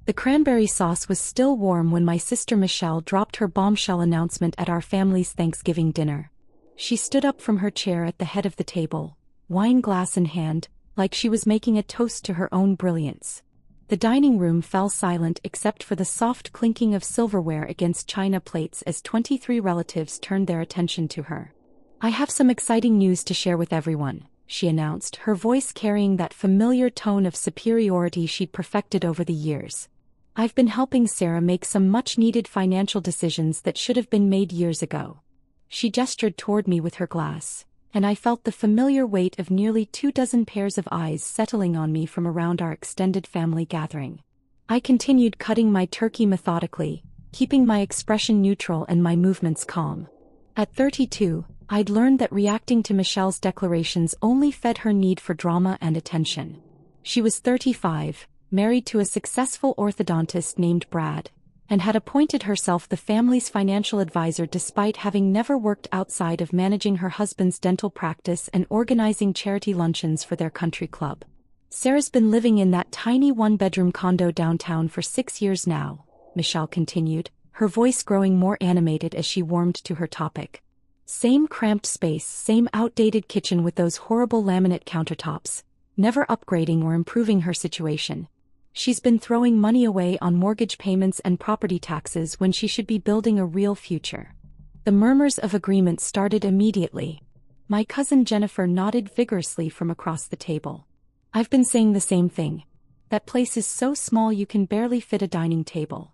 The cranberry sauce was still warm when my sister Michelle dropped her bombshell announcement at our family's Thanksgiving dinner. She stood up from her chair at the head of the table, wine glass in hand, like she was making a toast to her own brilliance. The dining room fell silent except for the soft clinking of silverware against china plates as 23 relatives turned their attention to her. "I have some exciting news to share with everyone," she announced, her voice carrying that familiar tone of superiority she'd perfected over the years. "I've been helping Sarah make some much-needed financial decisions that should have been made years ago." She gestured toward me with her glass, and I felt the familiar weight of nearly 24 pairs of eyes settling on me from around our extended family gathering. I continued cutting my turkey methodically, keeping my expression neutral and my movements calm. At 32, I'd learned that reacting to Michelle's declarations only fed her need for drama and attention. She was 35, married to a successful orthodontist named Brad, and had appointed herself the family's financial advisor despite having never worked outside of managing her husband's dental practice and organizing charity luncheons for their country club. "Sarah's been living in that tiny one-bedroom condo downtown for 6 years now," Michelle continued, her voice growing more animated as she warmed to her topic. "Same cramped space, same outdated kitchen with those horrible laminate countertops, never upgrading or improving her situation. She's been throwing money away on mortgage payments and property taxes when she should be building a real future." The murmurs of agreement started immediately. My cousin Jennifer nodded vigorously from across the table. "I've been saying the same thing. That place is so small you can barely fit a dining table."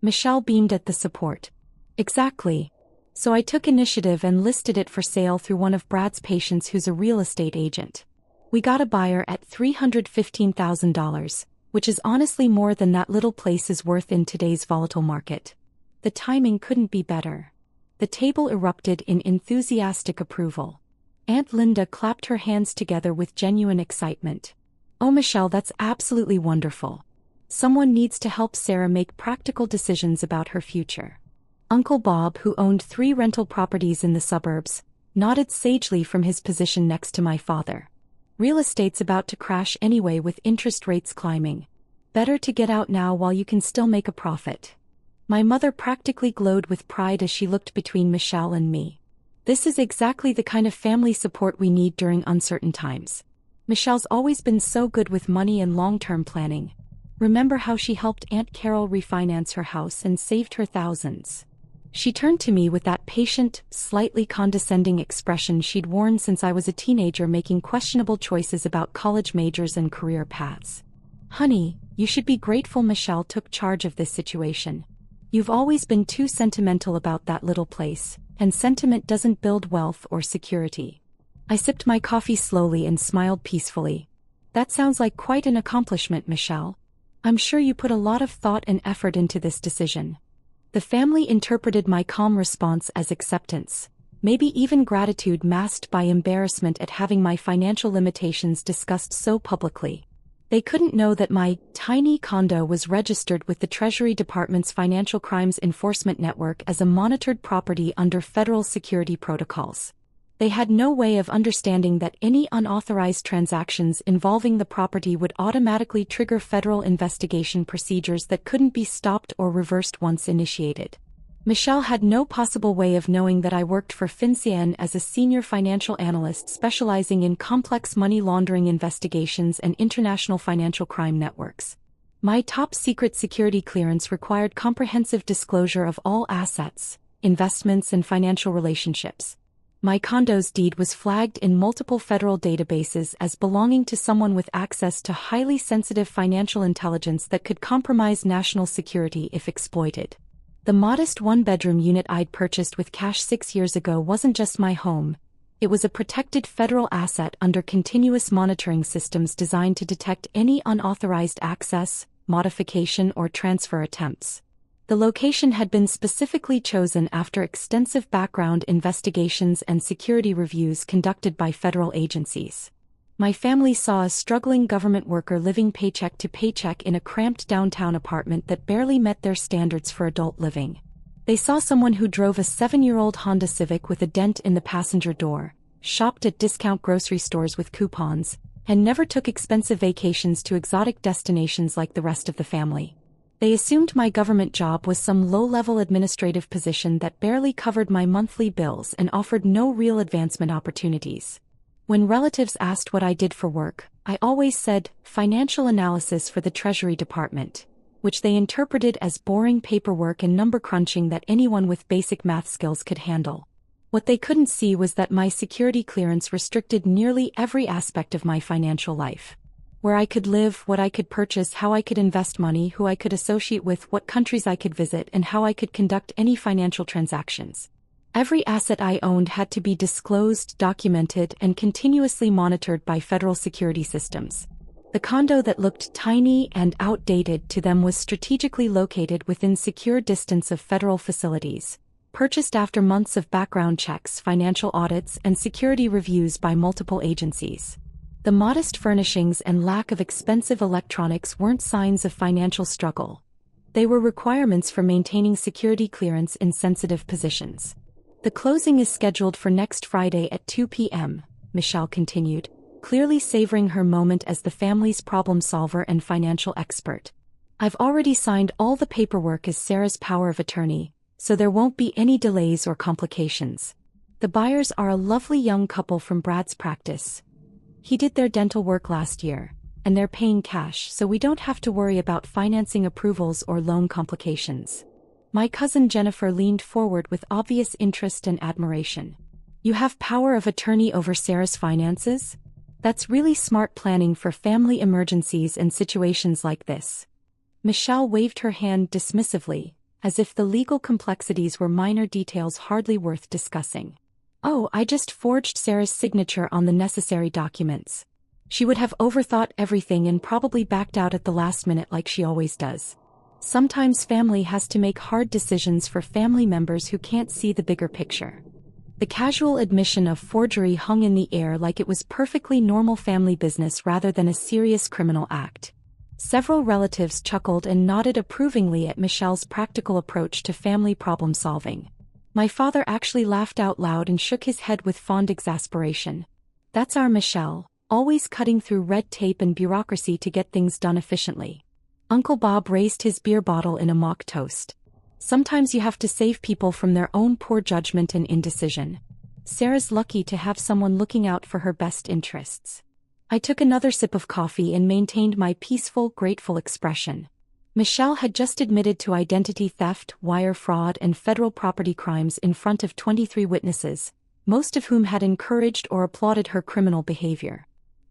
Michelle beamed at the support. "Exactly. So I took initiative and listed it for sale through one of Brad's patients who's a real estate agent. We got a buyer at $315,000. Which is honestly more than that little place is worth in today's volatile market. The timing couldn't be better." The table erupted in enthusiastic approval. Aunt Linda clapped her hands together with genuine excitement. "Oh Michelle, that's absolutely wonderful. Someone needs to help Sarah make practical decisions about her future." Uncle Bob, who owned 3 rental properties in the suburbs, nodded sagely from his position next to my father. "Real estate's about to crash anyway with interest rates climbing. Better to get out now while you can still make a profit." My mother practically glowed with pride as she looked between Michelle and me. "This is exactly the kind of family support we need during uncertain times. Michelle's always been so good with money and long-term planning. Remember how she helped Aunt Carol refinance her house and saved her thousands?" She turned to me with that patient, slightly condescending expression she'd worn since I was a teenager making questionable choices about college majors and career paths. "Honey, you should be grateful Michelle took charge of this situation. You've always been too sentimental about that little place, and sentiment doesn't build wealth or security." I sipped my coffee slowly and smiled peacefully. "That sounds like quite an accomplishment, Michelle. I'm sure you put a lot of thought and effort into this decision." The family interpreted my calm response as acceptance, maybe even gratitude masked by embarrassment at having my financial limitations discussed so publicly. They couldn't know that my tiny condo was registered with the Treasury Department's Financial Crimes Enforcement Network as a monitored property under federal security protocols. They had no way of understanding that any unauthorized transactions involving the property would automatically trigger federal investigation procedures that couldn't be stopped or reversed once initiated. Michelle had no possible way of knowing that I worked for FinCEN as a senior financial analyst specializing in complex money laundering investigations and international financial crime networks. My top-secret security clearance required comprehensive disclosure of all assets, investments and financial relationships. My condo's deed was flagged in multiple federal databases as belonging to someone with access to highly sensitive financial intelligence that could compromise national security if exploited. The modest one-bedroom unit I'd purchased with cash 6 years ago wasn't just my home. It was a protected federal asset under continuous monitoring systems designed to detect any unauthorized access, modification or transfer attempts. The location had been specifically chosen after extensive background investigations and security reviews conducted by federal agencies. My family saw a struggling government worker living paycheck to paycheck in a cramped downtown apartment that barely met their standards for adult living. They saw someone who drove a 7-year-old Honda Civic with a dent in the passenger door, shopped at discount grocery stores with coupons, and never took expensive vacations to exotic destinations like the rest of the family. They assumed my government job was some low-level administrative position that barely covered my monthly bills and offered no real advancement opportunities. When relatives asked what I did for work, I always said, financial analysis for the Treasury Department, which they interpreted as boring paperwork and number crunching that anyone with basic math skills could handle. What they couldn't see was that my security clearance restricted nearly every aspect of my financial life. Where I could live, what I could purchase, how I could invest money, who I could associate with, what countries I could visit, and how I could conduct any financial transactions. Every asset I owned had to be disclosed, documented, and continuously monitored by federal security systems. The condo that looked tiny and outdated to them was strategically located within secure distance of federal facilities, purchased after months of background checks, financial audits, and security reviews by multiple agencies. The modest furnishings and lack of expensive electronics weren't signs of financial struggle. They were requirements for maintaining security clearance in sensitive positions. The closing is scheduled for next Friday at 2 p.m., Michelle continued, clearly savoring her moment as the family's problem solver and financial expert. I've already signed all the paperwork as Sarah's power of attorney, so there won't be any delays or complications. The buyers are a lovely young couple from Brad's practice. He did their dental work last year, and they're paying cash, so we don't have to worry about financing approvals or loan complications. My cousin Jennifer leaned forward with obvious interest and admiration. You have power of attorney over Sarah's finances? That's really smart planning for family emergencies and situations like this. Michelle waved her hand dismissively, as if the legal complexities were minor details hardly worth discussing. Oh, I just forged Sarah's signature on the necessary documents. She would have overthought everything and probably backed out at the last minute like she always does. Sometimes family has to make hard decisions for family members who can't see the bigger picture. The casual admission of forgery hung in the air like it was perfectly normal family business rather than a serious criminal act. Several relatives chuckled and nodded approvingly at Michelle's practical approach to family problem solving. My father actually laughed out loud and shook his head with fond exasperation. That's our Michelle, always cutting through red tape and bureaucracy to get things done efficiently. Uncle Bob raised his beer bottle in a mock toast. Sometimes you have to save people from their own poor judgment and indecision. Sarah's lucky to have someone looking out for her best interests. I took another sip of coffee and maintained my peaceful, grateful expression. Michelle had just admitted to identity theft, wire fraud, and federal property crimes in front of 23 witnesses, most of whom had encouraged or applauded her criminal behavior.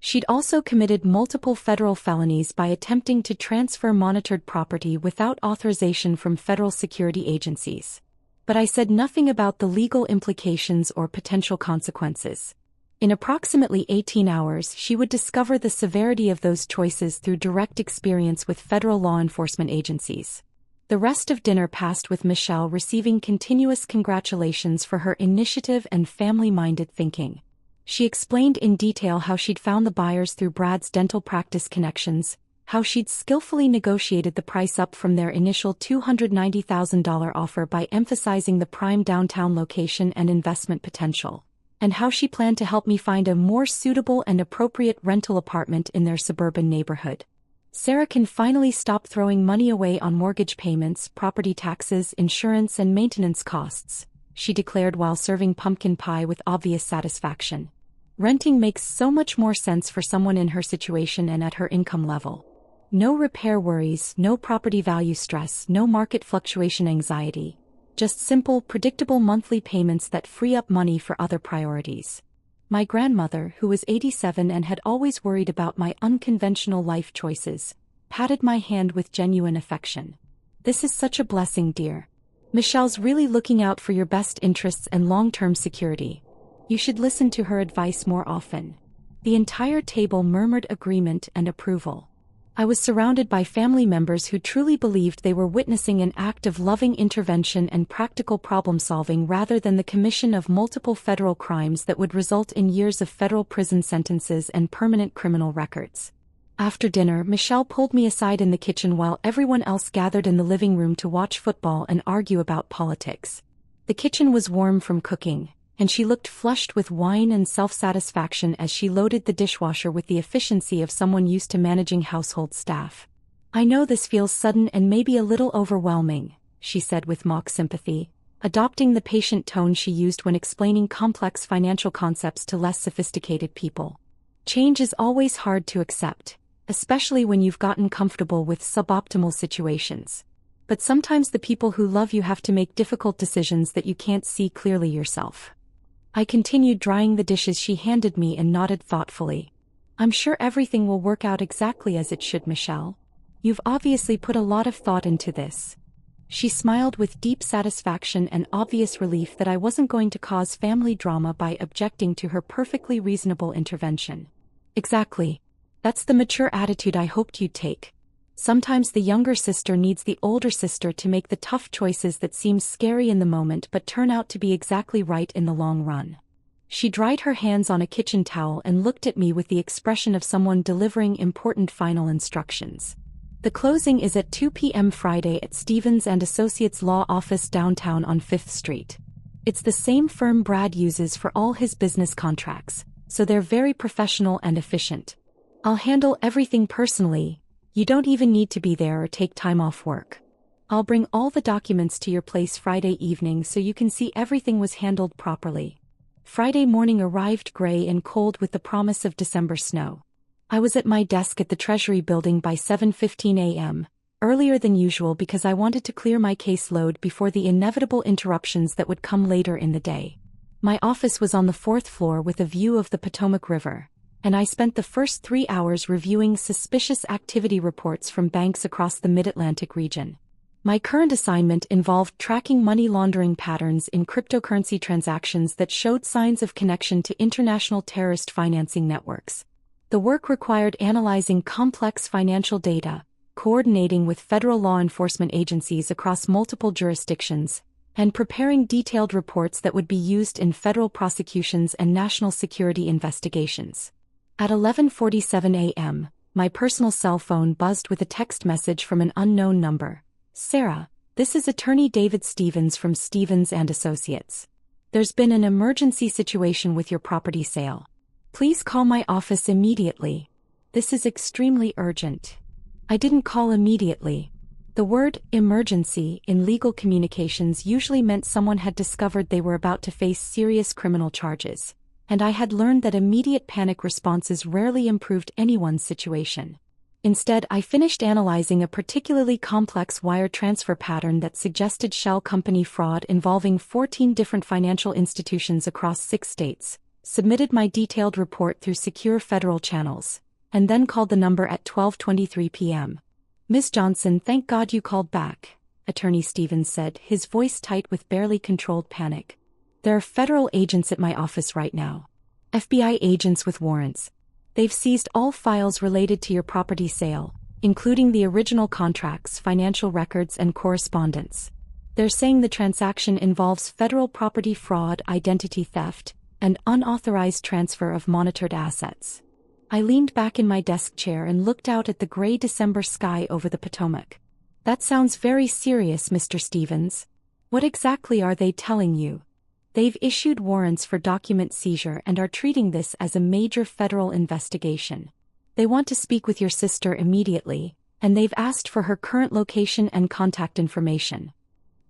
She'd also committed multiple federal felonies by attempting to transfer monitored property without authorization from federal security agencies. But I said nothing about the legal implications or potential consequences. In approximately 18 hours, she would discover the severity of those choices through direct experience with federal law enforcement agencies. The rest of dinner passed with Michelle receiving continuous congratulations for her initiative and family-minded thinking. She explained in detail how she'd found the buyers through Brad's dental practice connections, how she'd skillfully negotiated the price up from their initial $290,000 offer by emphasizing the prime downtown location and investment potential, and how she planned to help me find a more suitable and appropriate rental apartment in their suburban neighborhood. Sarah can finally stop throwing money away on mortgage payments, property taxes, insurance, and maintenance costs, she declared while serving pumpkin pie with obvious satisfaction. Renting makes so much more sense for someone in her situation and at her income level. No repair worries, no property value stress, no market fluctuation anxiety. Just simple, predictable monthly payments that free up money for other priorities. My grandmother, who was 87 and had always worried about my unconventional life choices, patted my hand with genuine affection. This is such a blessing, dear. Michelle's really looking out for your best interests and long-term security. You should listen to her advice more often. The entire table murmured agreement and approval. I was surrounded by family members who truly believed they were witnessing an act of loving intervention and practical problem-solving rather than the commission of multiple federal crimes that would result in years of federal prison sentences and permanent criminal records. After dinner, Michelle pulled me aside in the kitchen while everyone else gathered in the living room to watch football and argue about politics. The kitchen was warm from cooking, and she looked flushed with wine and self-satisfaction as she loaded the dishwasher with the efficiency of someone used to managing household staff. I know this feels sudden and maybe a little overwhelming, she said with mock sympathy, adopting the patient tone she used when explaining complex financial concepts to less sophisticated people. Change is always hard to accept, especially when you've gotten comfortable with suboptimal situations. But sometimes the people who love you have to make difficult decisions that you can't see clearly yourself. I continued drying the dishes she handed me and nodded thoughtfully. I'm sure everything will work out exactly as it should, Michelle. You've obviously put a lot of thought into this. She smiled with deep satisfaction and obvious relief that I wasn't going to cause family drama by objecting to her perfectly reasonable intervention. Exactly. That's the mature attitude I hoped you'd take. Sometimes the younger sister needs the older sister to make the tough choices that seem scary in the moment but turn out to be exactly right in the long run. She dried her hands on a kitchen towel and looked at me with the expression of someone delivering important final instructions. The closing is at 2 p.m. Friday at Stevens & Associates Law Office downtown on 5th Street. It's the same firm Brad uses for all his business contracts, so they're very professional and efficient. I'll handle everything personally. You don't even need to be there or take time off work. I'll bring all the documents to your place Friday evening so you can see everything was handled properly. Friday morning arrived gray and cold with the promise of December snow. I was at my desk at the Treasury building by 7:15 a.m., earlier than usual because I wanted to clear my caseload before the inevitable interruptions that would come later in the day. My office was on the 4th floor with a view of the Potomac River, and I spent the first 3 hours reviewing suspicious activity reports from banks across the Mid-Atlantic region. My current assignment involved tracking money laundering patterns in cryptocurrency transactions that showed signs of connection to international terrorist financing networks. The work required analyzing complex financial data, coordinating with federal law enforcement agencies across multiple jurisdictions, and preparing detailed reports that would be used in federal prosecutions and national security investigations. At 11:47 a.m., my personal cell phone buzzed with a text message from an unknown number. Sarah, this is Attorney David Stevens from Stevens & Associates. There's been an emergency situation with your property sale. Please call my office immediately. This is extremely urgent. I didn't call immediately. The word emergency in legal communications usually meant someone had discovered they were about to face serious criminal charges, and I had learned that immediate panic responses rarely improved anyone's situation. Instead, I finished analyzing a particularly complex wire transfer pattern that suggested shell company fraud involving 14 different financial institutions across 6 states, submitted my detailed report through secure federal channels, and then called the number at 12:23 p.m. Ms. Johnson, thank God you called back, Attorney Stevens said, his voice tight with barely controlled panic. There are federal agents at my office right now. FBI agents with warrants. They've seized all files related to your property sale, including the original contracts, financial records, and correspondence. They're saying the transaction involves federal property fraud, identity theft, and unauthorized transfer of monitored assets. I leaned back in my desk chair and looked out at the gray December sky over the Potomac. That sounds very serious, Mr. Stevens. What exactly are they telling you? They've issued warrants for document seizure and are treating this as a major federal investigation. They want to speak with your sister immediately, and they've asked for her current location and contact information.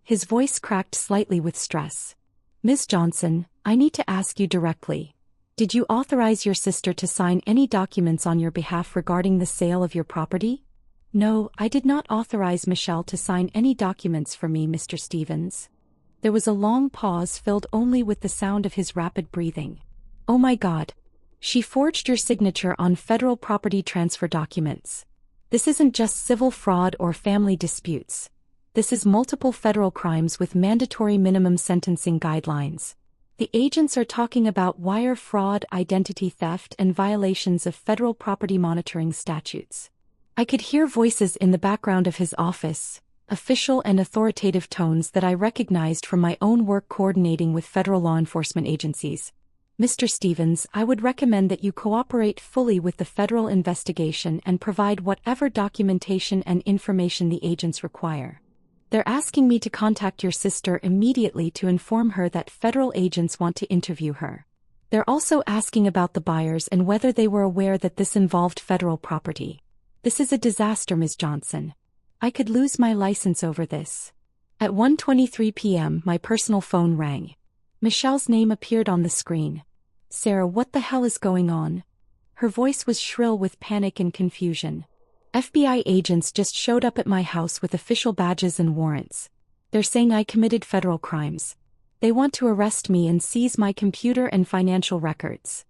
His voice cracked slightly with stress. Ms. Johnson, I need to ask you directly. Did you authorize your sister to sign any documents on your behalf regarding the sale of your property? No, I did not authorize Michelle to sign any documents for me, Mr. Stevens. There was a long pause filled only with the sound of his rapid breathing. Oh my God. She forged your signature on federal property transfer documents. This isn't just civil fraud or family disputes. This is multiple federal crimes with mandatory minimum sentencing guidelines. The agents are talking about wire fraud, identity theft, and violations of federal property monitoring statutes. I could hear voices in the background of his office, official and authoritative tones that I recognized from my own work coordinating with federal law enforcement agencies. Mr. Stevens, I would recommend that you cooperate fully with the federal investigation and provide whatever documentation and information the agents require. They're asking me to contact your sister immediately to inform her that federal agents want to interview her. They're also asking about the buyers and whether they were aware that this involved federal property. This is a disaster, Ms. Johnson. I could lose my license over this. At 1:23 p.m., my personal phone rang. Michelle's name appeared on the screen. Sarah, what the hell is going on? Her voice was shrill with panic and confusion. FBI agents just showed up at my house with official badges and warrants. They're saying I committed federal crimes. They want to arrest me and seize my computer and financial records.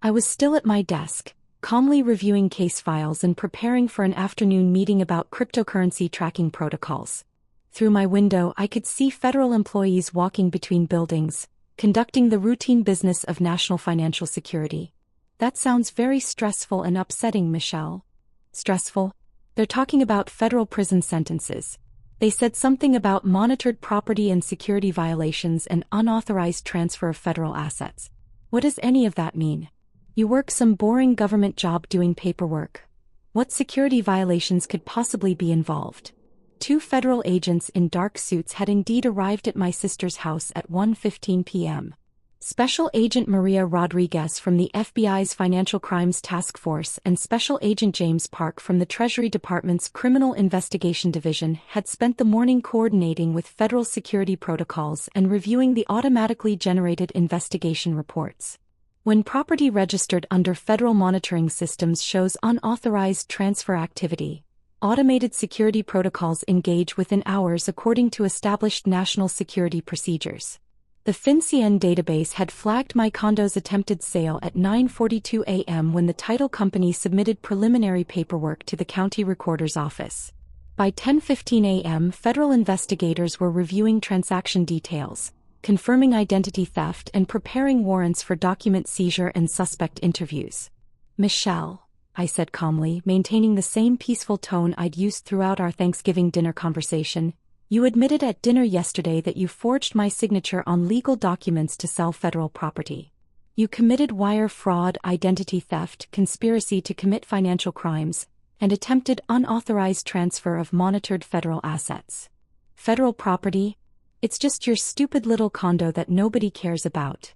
I was still at my desk, calmly reviewing case files and preparing for an afternoon meeting about cryptocurrency tracking protocols. Through my window, I could see federal employees walking between buildings, conducting the routine business of national financial security. That sounds very stressful and upsetting, Michelle. Stressful? They're talking about federal prison sentences. They said something about monitored property and security violations and unauthorized transfer of federal assets. What does any of that mean? You work some boring government job doing paperwork. What security violations could possibly be involved? 2 federal agents in dark suits had indeed arrived at my sister's house at 1:15 p.m. Special Agent Maria Rodriguez from the FBI's Financial Crimes Task Force and Special Agent James Park from the Treasury Department's Criminal Investigation Division had spent the morning coordinating with federal security protocols and reviewing the automatically generated investigation reports. When property registered under federal monitoring systems shows unauthorized transfer activity, automated security protocols engage within hours according to established national security procedures. The FinCEN database had flagged my condo's attempted sale at 9:42 a.m. when the title company submitted preliminary paperwork to the county recorder's office. By 10:15 a.m., federal investigators were reviewing transaction details, confirming identity theft and preparing warrants for document seizure and suspect interviews. Michelle, I said calmly, maintaining the same peaceful tone I'd used throughout our Thanksgiving dinner conversation, you admitted at dinner yesterday that you forged my signature on legal documents to sell federal property. You committed wire fraud, identity theft, conspiracy to commit financial crimes, and attempted unauthorized transfer of monitored federal assets. Federal property? It's just your stupid little condo that nobody cares about.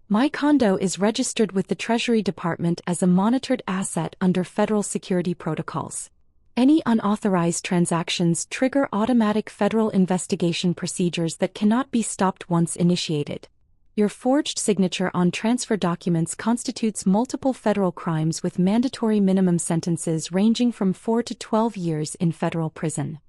My condo is registered with the Treasury Department as a monitored asset under federal security protocols. Any unauthorized transactions trigger automatic federal investigation procedures that cannot be stopped once initiated. Your forged signature on transfer documents constitutes multiple federal crimes with mandatory minimum sentences ranging from 4 to 12 years in federal prison.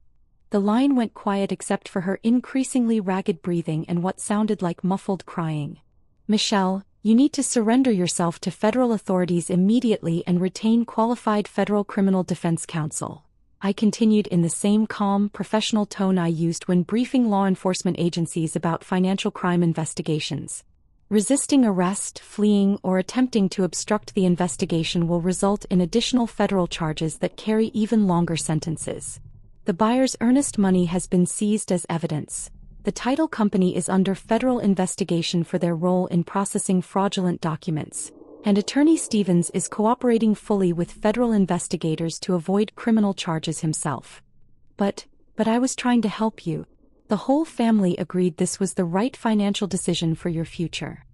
The line went quiet except for her increasingly ragged breathing and what sounded like muffled crying. Michelle, you need to surrender yourself to federal authorities immediately and retain qualified federal criminal defense counsel. I continued in the same calm, professional tone I used when briefing law enforcement agencies about financial crime investigations. Resisting arrest, fleeing, or attempting to obstruct the investigation will result in additional federal charges that carry even longer sentences. The buyer's earnest money has been seized as evidence. The title company is under federal investigation for their role in processing fraudulent documents, and Attorney Stevens is cooperating fully with federal investigators to avoid criminal charges himself. But I was trying to help you. The whole family agreed this was the right financial decision for your future.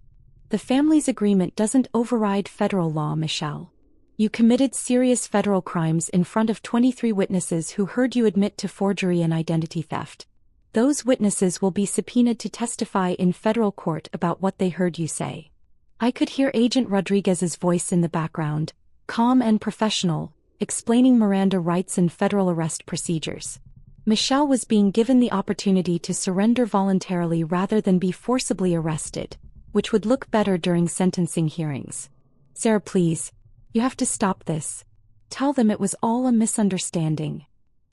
The family's agreement doesn't override federal law, Michelle. You committed serious federal crimes in front of 23 witnesses who heard you admit to forgery and identity theft. Those witnesses will be subpoenaed to testify in federal court about what they heard you say. I could hear Agent Rodriguez's voice in the background, calm and professional, explaining Miranda rights and federal arrest procedures. Michelle was being given the opportunity to surrender voluntarily rather than be forcibly arrested, which would look better during sentencing hearings. Sarah, please, you have to stop this. Tell them it was all a misunderstanding.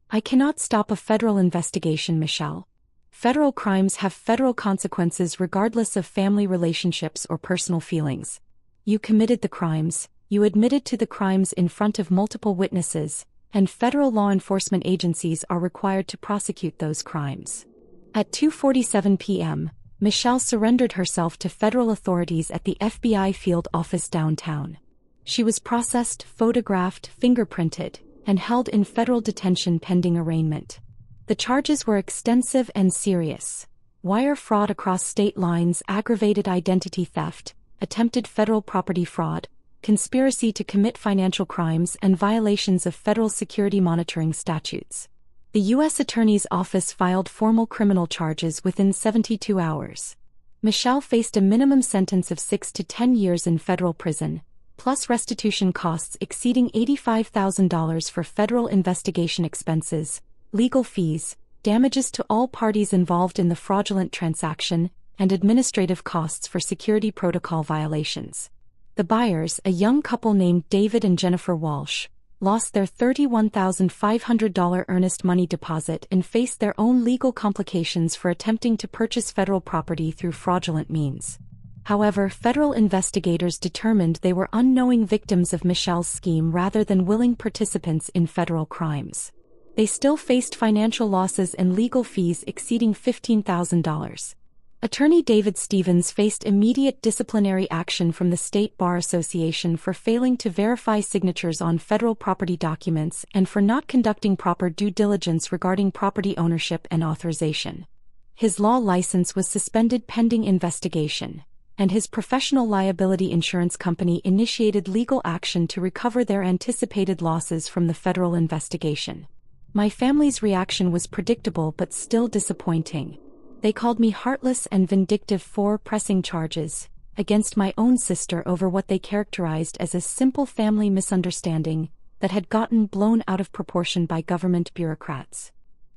I cannot stop a federal investigation, Michelle. Federal crimes have federal consequences regardless of family relationships or personal feelings. You committed the crimes, you admitted to the crimes in front of multiple witnesses, and federal law enforcement agencies are required to prosecute those crimes. At 2:47 p.m., Michelle surrendered herself to federal authorities at the FBI field office downtown. She was processed, photographed, fingerprinted, and held in federal detention pending arraignment. The charges were extensive and serious: wire fraud across state lines, aggravated identity theft, attempted federal property fraud, conspiracy to commit financial crimes and violations of federal security monitoring statutes. The U.S. Attorney's Office filed formal criminal charges within 72 hours. Michelle faced a minimum sentence of 6 to 10 years in federal prison, plus restitution costs exceeding $85,000 for federal investigation expenses, legal fees, damages to all parties involved in the fraudulent transaction, and administrative costs for security protocol violations. The buyers, a young couple named David and Jennifer Walsh, lost their $31,500 earnest money deposit and faced their own legal complications for attempting to purchase federal property through fraudulent means. However, federal investigators determined they were unknowing victims of Michelle's scheme rather than willing participants in federal crimes. They still faced financial losses and legal fees exceeding $15,000. Attorney David Stevens faced immediate disciplinary action from the State Bar Association for failing to verify signatures on federal property documents and for not conducting proper due diligence regarding property ownership and authorization. His law license was suspended pending investigation, and his professional liability insurance company initiated legal action to recover their anticipated losses from the federal investigation. My family's reaction was predictable but still disappointing. They called me heartless and vindictive for pressing charges against my own sister over what they characterized as a simple family misunderstanding that had gotten blown out of proportion by government bureaucrats.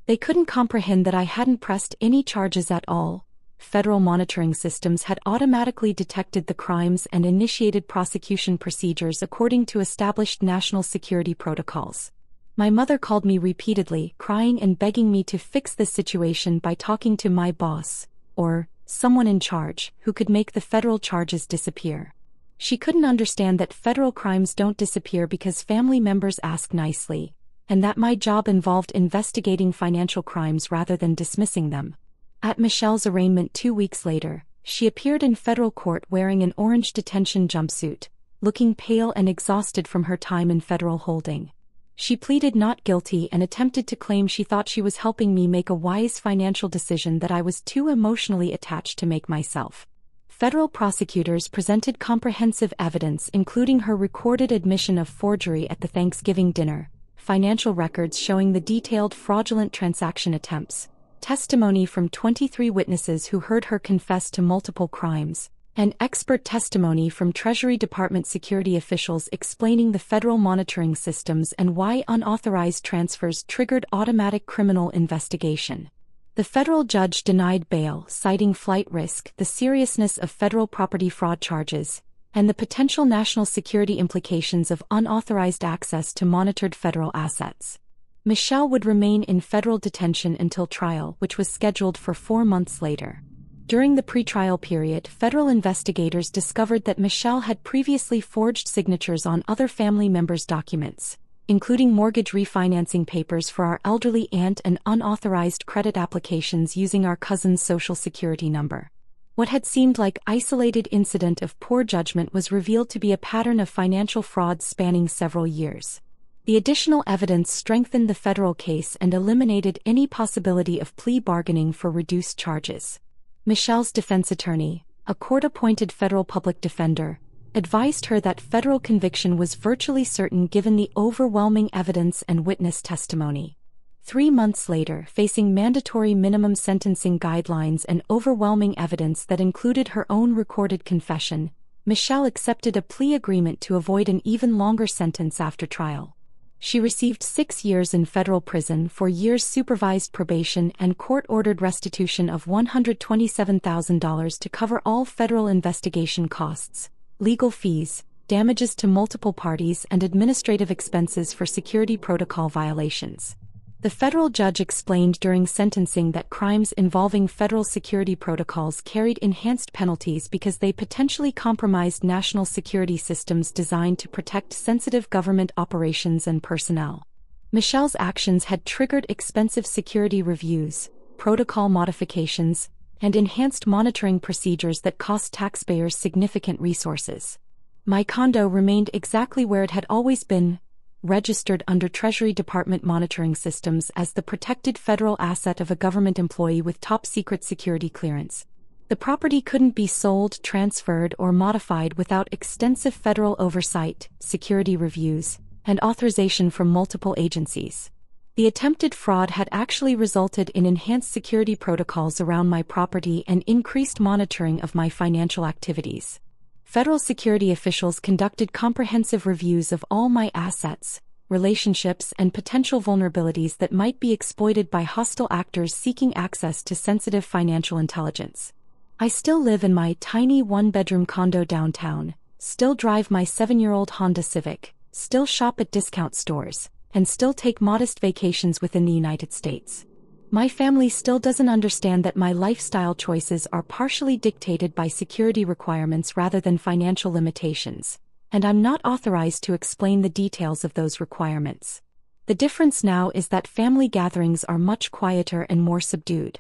They couldn't comprehend that I hadn't pressed any charges at all. Federal monitoring systems had automatically detected the crimes and initiated prosecution procedures according to established national security protocols. My mother called me repeatedly, crying and begging me to fix this situation by talking to my boss, or someone in charge, who could make the federal charges disappear. She couldn't understand that federal crimes don't disappear because family members ask nicely, and that my job involved investigating financial crimes rather than dismissing them. At Michelle's arraignment 2 weeks later, she appeared in federal court wearing an orange detention jumpsuit, looking pale and exhausted from her time in federal holding. She pleaded not guilty and attempted to claim she thought she was helping me make a wise financial decision that I was too emotionally attached to make myself. Federal prosecutors presented comprehensive evidence including her recorded admission of forgery at the Thanksgiving dinner, financial records showing the detailed fraudulent transaction attempts, testimony from 23 witnesses who heard her confess to multiple crimes, and expert testimony from Treasury Department security officials explaining the federal monitoring systems and why unauthorized transfers triggered automatic criminal investigation. The federal judge denied bail, citing flight risk, the seriousness of federal property fraud charges, and the potential national security implications of unauthorized access to monitored federal assets. Michelle would remain in federal detention until trial, which was scheduled for 4 months later. During the pretrial period, federal investigators discovered that Michelle had previously forged signatures on other family members' documents, including mortgage refinancing papers for our elderly aunt and unauthorized credit applications using our cousin's social security number. What had seemed like an isolated incident of poor judgment was revealed to be a pattern of financial fraud spanning several years. The additional evidence strengthened the federal case and eliminated any possibility of plea bargaining for reduced charges. Michelle's defense attorney, a court-appointed federal public defender, advised her that federal conviction was virtually certain given the overwhelming evidence and witness testimony. 3 months later, facing mandatory minimum sentencing guidelines and overwhelming evidence that included her own recorded confession, Michelle accepted a plea agreement to avoid an even longer sentence after trial. She received 6 years in federal prison, 4 years supervised probation, and court-ordered restitution of $127,000 to cover all federal investigation costs, legal fees, damages to multiple parties, and administrative expenses for security protocol violations. The federal judge explained during sentencing that crimes involving federal security protocols carried enhanced penalties because they potentially compromised national security systems designed to protect sensitive government operations and personnel. Michelle's actions had triggered expensive security reviews, protocol modifications, and enhanced monitoring procedures that cost taxpayers significant resources. My condo remained exactly where it had always been, registered under Treasury Department monitoring systems as the protected federal asset of a government employee with top-secret security clearance. The property couldn't be sold, transferred, or modified without extensive federal oversight, security reviews, and authorization from multiple agencies. The attempted fraud had actually resulted in enhanced security protocols around my property and increased monitoring of my financial activities. Federal security officials conducted comprehensive reviews of all my assets, relationships, and potential vulnerabilities that might be exploited by hostile actors seeking access to sensitive financial intelligence. I still live in my tiny one-bedroom condo downtown, still drive my 7-year-old Honda Civic, still shop at discount stores, and still take modest vacations within the United States. My family still doesn't understand that my lifestyle choices are partially dictated by security requirements rather than financial limitations, and I'm not authorized to explain the details of those requirements. The difference now is that family gatherings are much quieter and more subdued.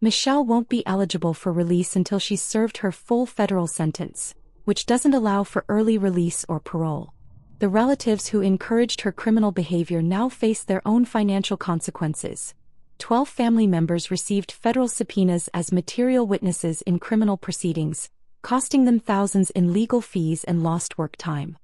Michelle won't be eligible for release until she's served her full federal sentence, which doesn't allow for early release or parole. The relatives who encouraged her criminal behavior now face their own financial consequences. 12 family members received federal subpoenas as material witnesses in criminal proceedings, costing them thousands in legal fees and lost work time.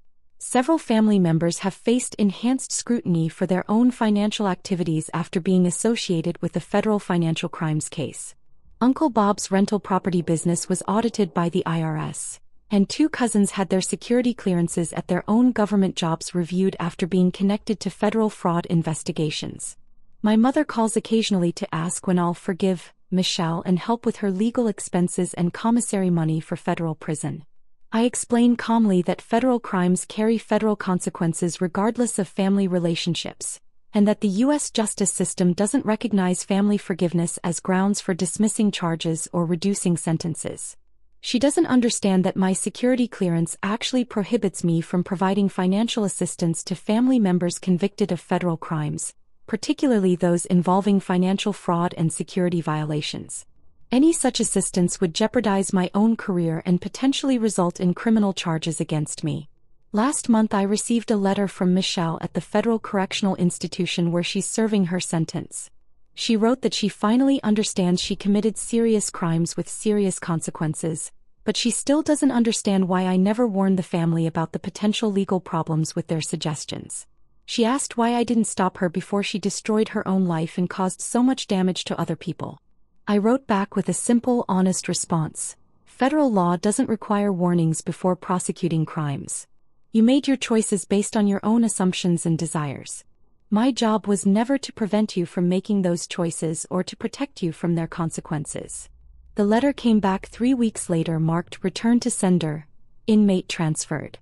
Several family members have faced enhanced scrutiny for their own financial activities after being associated with a federal financial crimes case. Uncle Bob's rental property business was audited by the IRS, and 2 cousins had their security clearances at their own government jobs reviewed after being connected to federal fraud investigations. My mother calls occasionally to ask when I'll forgive Michelle and help with her legal expenses and commissary money for federal prison. I explain calmly that federal crimes carry federal consequences regardless of family relationships, and that the U.S. justice system doesn't recognize family forgiveness as grounds for dismissing charges or reducing sentences. She doesn't understand that my security clearance actually prohibits me from providing financial assistance to family members convicted of federal crimes, particularly those involving financial fraud and security violations. Any such assistance would jeopardize my own career and potentially result in criminal charges against me. Last month I received a letter from Michelle at the Federal Correctional Institution where she's serving her sentence. She wrote that she finally understands she committed serious crimes with serious consequences, but she still doesn't understand why I never warned the family about the potential legal problems with their suggestions. She asked why I didn't stop her before she destroyed her own life and caused so much damage to other people. I wrote back with a simple, honest response. Federal law doesn't require warnings before prosecuting crimes. You made your choices based on your own assumptions and desires. My job was never to prevent you from making those choices or to protect you from their consequences. The letter came back 3 weeks later marked return to sender, inmate transferred.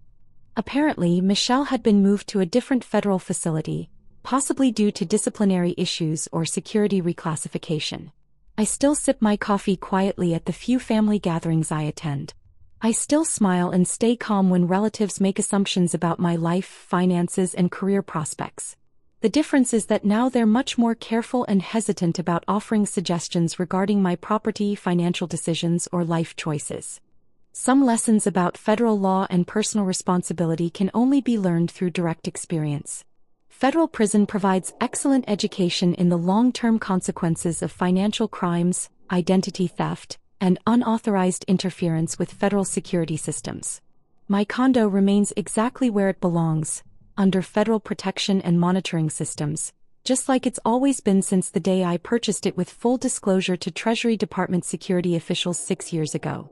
Apparently, Michelle had been moved to a different federal facility, possibly due to disciplinary issues or security reclassification. I still sip my coffee quietly at the few family gatherings I attend. I still smile and stay calm when relatives make assumptions about my life, finances, and career prospects. The difference is that now they're much more careful and hesitant about offering suggestions regarding my property, financial decisions, or life choices. Some lessons about federal law and personal responsibility can only be learned through direct experience. Federal prison provides excellent education in the long-term consequences of financial crimes, identity theft, and unauthorized interference with federal security systems. My condo remains exactly where it belongs, under federal protection and monitoring systems, just like it's always been since the day I purchased it with full disclosure to Treasury Department security officials 6 years ago.